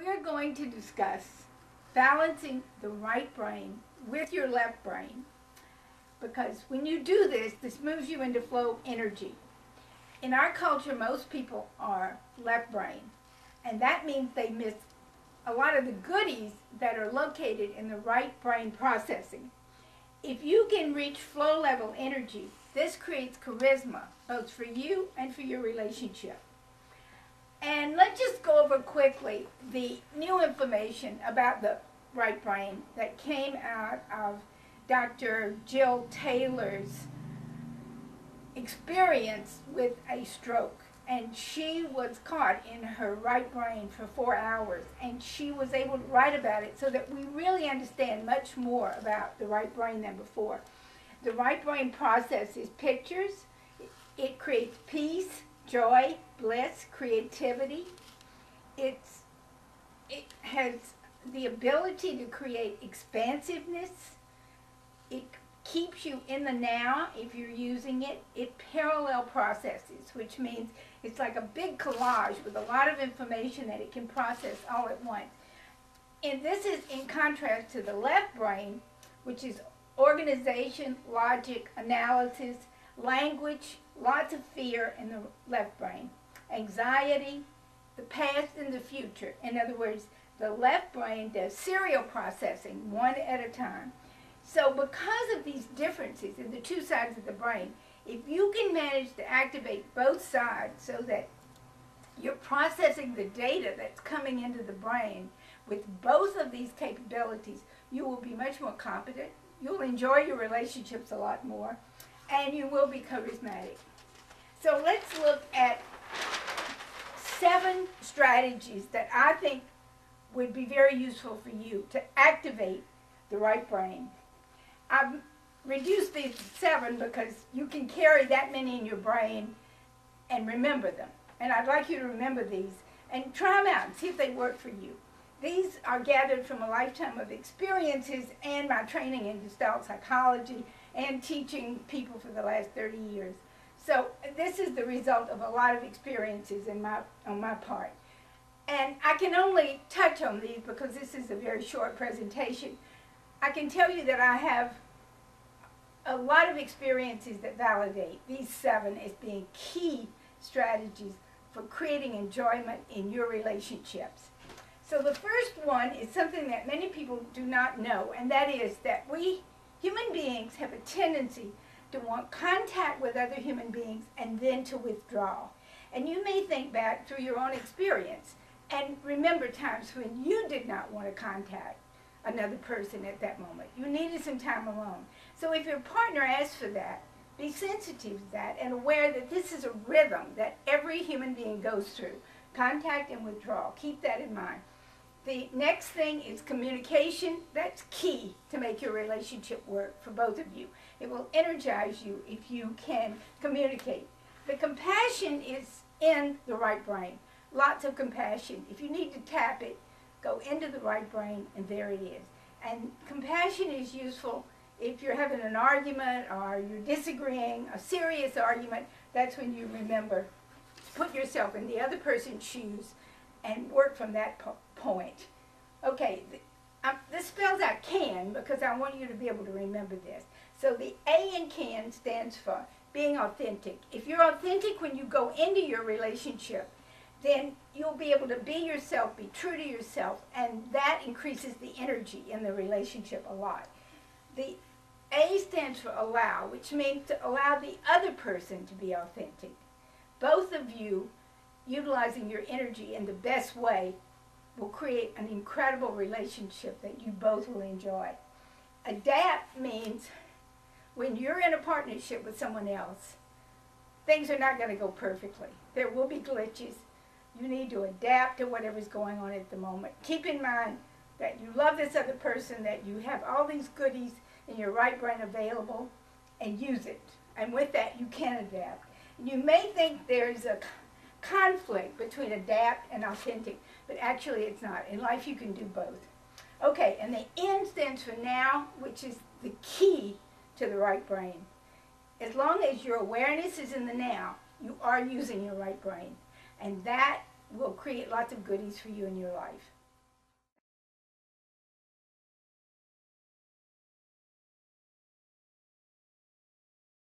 we're going to discuss balancing the right brain with your left brain, because when you do this, this moves you into flow energy. In our culture, most people are left brain, and that means they miss a lot of the goodies that are located in the right brain processing. If you can reach flow level energy, this creates charisma, both for you and for your relationship. And let's just go over quickly the new information about the right brain that came out of Dr. Jill Taylor's experience with a stroke. And she was caught in her right brain for 4 hours, and she was able to write about it so that we really understand much more about the right brain than before. The right brain processes pictures. It creates peace, joy, bliss, creativity. It has the ability to create expansiveness. It keeps you in the now if you're using it. It parallel processes, which means it's like a big collage with a lot of information that it can process all at once. And this is in contrast to the left brain, which is organization, logic, analysis, language, lots of fear in the left brain, anxiety, the past and the future. In other words, the left brain does serial processing, one at a time. So because of these differences in the two sides of the brain, if you can manage to activate both sides so that you're processing the data that's coming into the brain with both of these capabilities, you will be much more competent, you'll enjoy your relationships a lot more, and you will be charismatic. So let's look at 7 strategies that I think would be very useful for you to activate the right brain. I've reduced these to 7 because you can carry that many in your brain and remember them. And I'd like you to remember these and try them out and see if they work for you. These are gathered from a lifetime of experiences and my training in Gestalt psychology and teaching people for the last 30 years. So this is the result of a lot of experiences on my part. And I can only touch on these because this is a very short presentation. I can tell you that I have a lot of experiences that validate these 7 as being key strategies for creating enjoyment in your relationships. So the first one is something that many people do not know, and that is that we human beings have a tendency to want contact with other human beings and then to withdraw. And you may think back through your own experience and remember times when you did not want to contact another person at that moment. You needed some time alone. So if your partner asks for that, be sensitive to that and aware that this is a rhythm that every human being goes through. Contact and withdrawal. Keep that in mind. The next thing is communication. That's key to make your relationship work for both of you. It will energize you if you can communicate. The compassion is in the right brain. Lots of compassion. If you need to tap it, go into the right brain, and there it is. And compassion is useful if you're having an argument or you're disagreeing, a serious argument. That's when you remember, put yourself in the other person's shoes and work from that point. Okay, this spells out can because I want you to be able to remember this. So the A in can stands for being authentic. If you're authentic when you go into your relationship, then you'll be able to be yourself, be true to yourself, and that increases the energy in the relationship a lot. The A stands for allow, which means to allow the other person to be authentic. Both of you utilizing your energy in the best way will create an incredible relationship that you both will enjoy. Adapt means when you're in a partnership with someone else, things are not going to go perfectly. There will be glitches. You need to adapt to whatever's going on at the moment. Keep in mind that you love this other person, that you have all these goodies in your right brain available, and use it. And with that, you can adapt. You may think there's a conflict between adapt and authentic, but actually it's not. In life, you can do both. Okay, and the N stands for now, which is the key to the right brain. As long as your awareness is in the now, you are using your right brain. And that will create lots of goodies for you in your life.